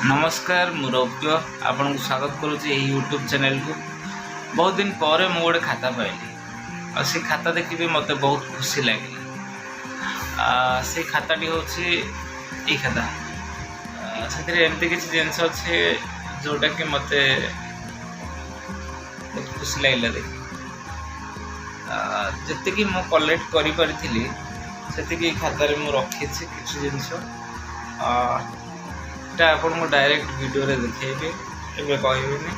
नमस्कार मु रौप्य आपन को स्वागत करुच्ची यूट्यूब चैनल को। बहुत दिन पर मु गोटे खाता पाइली और से खाता देखी मत बहुत खुशी लगे। से खाताटी हूँ ये खाता से एमती किसी जिनस अच्छे जोटा कि मत बहुत खुशी लगे देखी। जी मु कलेक्ट करी से खातार मु रखी किसी जिनस आपन को डायरेक्ट वीडियो रे देखेबे एबे कहबेनी।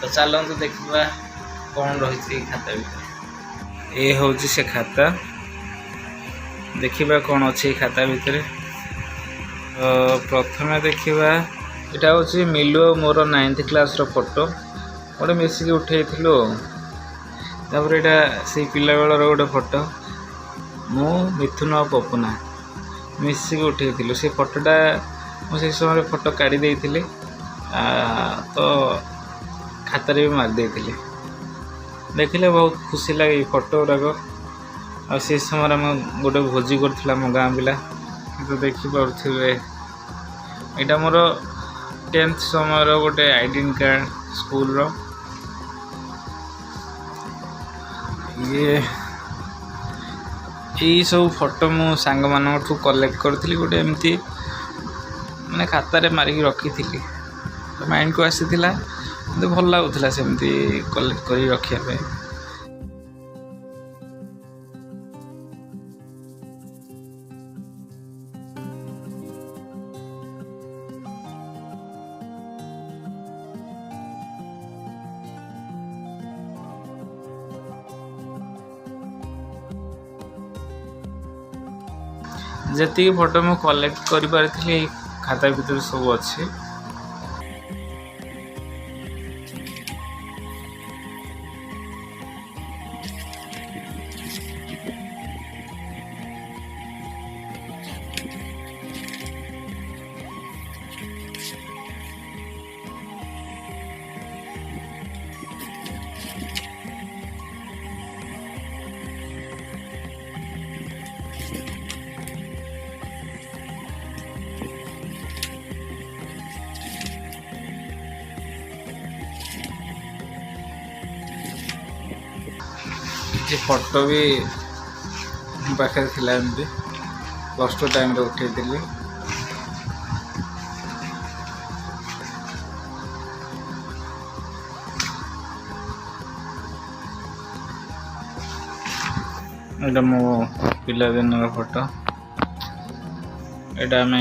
तो चलतु देखा कौन रही खाता भीतर। ये हूँ से खाता देखा कौन अच्छे खाता भितर। प्रथम देखा यहाँ हूँ मिलू मोर 9th क्लास फोटो गोटे मिसिक उठेलु। तापर यहाँ से पिला बेलर गोटे फोटो मु मिथुन और पपुना मिसिक उठेलु। से फोटोटा मुझे समय फोटो काढ़ी देती तो खातार भी मारिदे देखिले बहुत खुशी लगे फोटो गुराक। आ से समय आम गोटे भोजी कर मो गाँ पिला तो देखिपे यहाँ मोर 10th समय गोटे आइडेंटिटी कार्ड स्कूल रो। ये सब फोटो मु सांग मान कलेक्ट करी गोटे एमती मैंने खातार मारिक रखी थी। तो माइंड को आसीला मत भल लगुला सेमती कलेक्ट कर रखापे। जी फोटो मु कलेक्ट कर पारी खाता भीतर सब अच्छे। ये फोटो भी पाखे थिला एमती +2 टाइम रे उठे दिली। एटा मो पिला दिन फोटो। एटा आम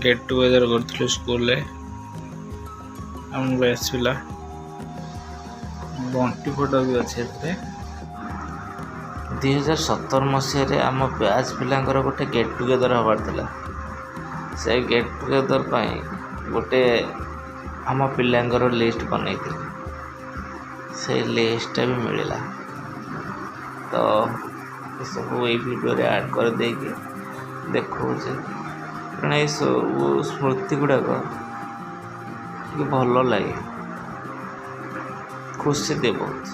गेट टुगेदर करथलु स्कूल रे हम बैच पिला। बंटी फोटो भी अच्छे। 2017 मसीह आम बैच पिलांकर गोटे गेट टुगेदर हबार थिला। से गेट टुगेदर गोटे आम पिलांकर लिस्ट बनई से लिस्ट भी मिलला। तो सब ये वीडियो रे ऐड कर देगी देखो कारण ये सब स्मृति गुड़ाक भल लगे खुशी दे बहुत।